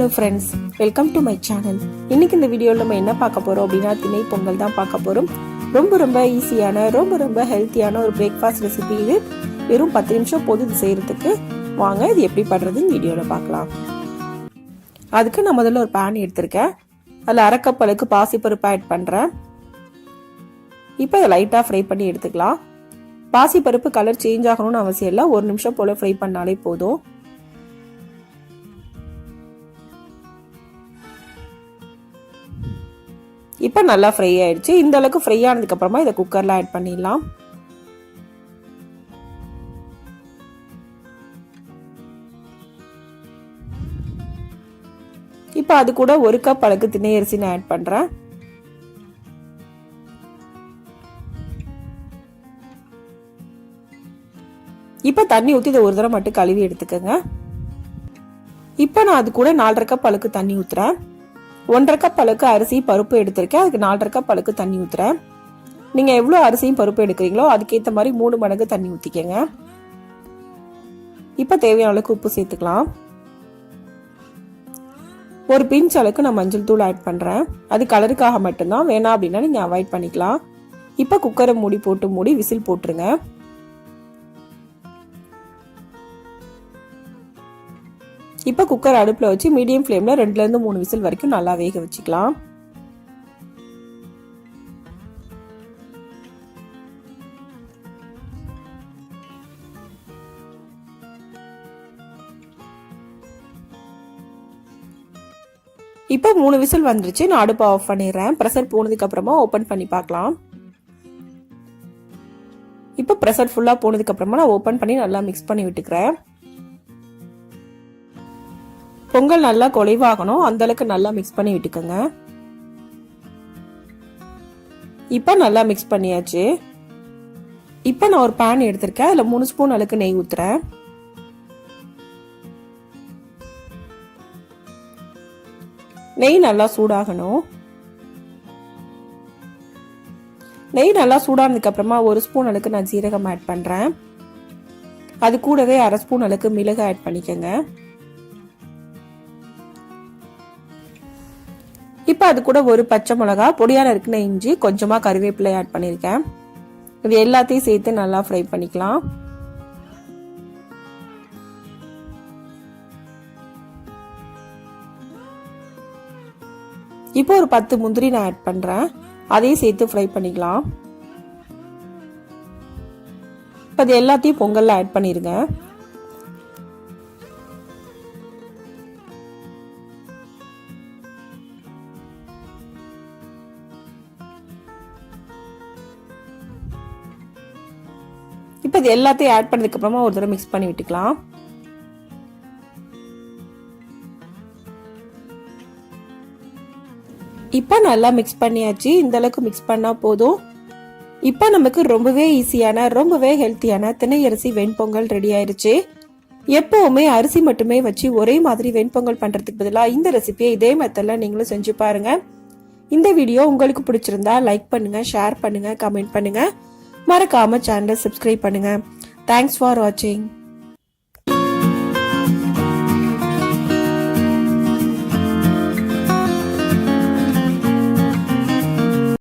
Hello friends, welcome to my channel. இன்னைக்கு இந்த வீடியோவில் நம்ம என்ன பார்க்க போகிறோம் அப்படின்னா திணை பொங்கல் தான் பார்க்க போகிறோம். ரொம்ப ஈஸியான ரொம்ப ஹெல்த்தியான ஒரு பிரேக்ஃபாஸ்ட் ரெசிபி இது. வெறும் 10 நிமிஷம் போது இது செய்கிறதுக்கு. வாங்க இது எப்படி பண்ணுறதுன்னு வீடியோவில் பார்க்கலாம். அதுக்கு நான் முதல்ல ஒரு பேன் எடுத்திருக்கேன். அதில் 1/2 கப் அளவுக்கு பாசிப்பருப்பு ஆட் பண்ணுறேன். இப்போ அதை லைட்டாக ஃப்ரை பண்ணி எடுத்துக்கலாம். பாசிப்பருப்பு கலர் சேஞ்ச் ஆகணும்னு அவசியம் இல்லை, 1 நிமிஷம் போல் ஃப்ரை பண்ணாலே போதும். இப்போ நல்லா ஃப்ரை ஆயிடுச்சு. இந்த அளவுக்கு ஃப்ரை ஆனதுக்கு அப்புறமா இதை குக்கர்ல ஆட் பண்ணிடலாம். இப்போ அது கூட 1 கப் அளவுக்கு திணை அரிசி நான் ஆட் பண்றேன். இப்போ தண்ணி ஊற்றி இதை ஒரு தடவை மட்டும் கழுவி எடுத்துக்கோங்க. இப்போ நான் அது கூட 4.5 கப் அளவுக்கு தண்ணி ஊத்துறேன். 1.5 கப் அளவுக்கு அரிசி பருப்பு எடுத்திருக்கேன். அதுக்கு 4.5 கப் அளவுக்கு தண்ணி ஊத்துறேன். நீங்க எவ்வளவு அரிசியும் பருப்பு எடுக்கிறீங்களோ அதுக்கேற்ற மாதிரி 3 மடங்கு தண்ணி ஊத்திக்கங்க. இப்ப தேவையான அளவுக்கு உப்பு சேர்த்துக்கலாம். ஒரு பிஞ்ச் அளவுக்கு நான் மஞ்சள் தூள் ஆட் பண்றேன். அது கலருக்காக மட்டும்தான், வேணாம் அப்படின்னா நீங்க அவாய்ட் பண்ணிக்கலாம். இப்ப குக்கரை மூடி விசில் போட்டுருங்க. இப்போ குக்கர் அடுப்பில் வச்சு மீடியம் ஃப்ளேம்ல 2 to 3 விசில் வரைக்கும் நல்லா வேக வச்சுக்கலாம். இப்போ 3 விசில் வந்துருச்சு. நான் அடுப்பை ஆஃப் பண்ணிடுறேன். ப்ரெஷர் போனதுக்கு அப்புறமா ஓபன் பண்ணி பார்க்கலாம். இப்போ ப்ரெஷர் ஃபுல்லா போனதுக்கு அப்புறமா நான் ஓபன் பண்ணி நல்லா மிக்ஸ் பண்ணி விட்டுக்கிறேன். பொங்கல் நல்லா குழைவாகணும், அந்த அளவுக்கு நல்லா மிக்ஸ் பண்ணி விட்டுக்கோங்க. இப்ப நல்லா மிக்ஸ் பண்ணியாச்சு. இப்ப நான் ஒரு பேன் எடுத்திருக்கேன். அதுல 3 ஸ்பூன் அளவுக்கு நெய் ஊத்துறேன். நெய் நல்லா சூடாகணும். நெய் நல்லா சூடானதுக்கு அப்புறமா 1 ஸ்பூன் அளவுக்கு நான் ஜீரகம் ஆட் பண்றேன். அது கூடவே 1/2 ஸ்பூன் அளவுக்கு மிளகு ஆட் பண்ணிக்கோங்க. இப்போ அது கூட ஒரு பச்சை மிளகா, பொடியா நறுக்குன இஞ்சி, கொஞ்சமா கறிவேப்பிலை ஆட் பண்ணிருக்கேன். இது எல்லாத்தையும் சேர்த்து நல்லா ஃப்ரை பண்ணிக்கலாம். இப்போ ஒரு 10 முந்திரி நான் ஆட் பண்றேன். அதையும் சேர்த்து ஃப்ரை பண்ணிக்கலாம். இப்போ அது எல்லாத்தையும் பொங்கல்ல ஆட் பண்ணிருங்க. இப்போ இது எல்லாத்தையும் ஆட் பண்ணதுக்கு அப்புறமா ஒரு தடவை மிக்ஸ் பண்ணி விட்டுக்கலாம். இப்போ நல்லா மிக்ஸ் பண்ணியாச்சு. இந்த அளவுக்கு மிக்ஸ் பண்ணா போதும். இப்போ நமக்கு ரொம்பவே ஈஸியான ரொம்பவே ஹெல்த்தியான திணை அரிசி வெண்பொங்கல் ரெடி ஆயிருச்சு. எப்பவுமே அரிசி மட்டுமே வச்சு ஒரே மாதிரி வெண்பொங்கல் பண்றதுக்கு பதிலாக இந்த ரெசிபியை இதே மெத்தட்ல நீங்களும் செஞ்சு பாருங்க. இந்த வீடியோ உங்களுக்கு பிடிச்சிருந்தா லைக் பண்ணுங்க, ஷேர் பண்ணுங்க, கமெண்ட் பண்ணுங்க. மறக்காம சேனலை சப்ஸ்கிரைப் பண்ணுங்க. தேங்க்ஸ் ஃபார் வாட்சிங்.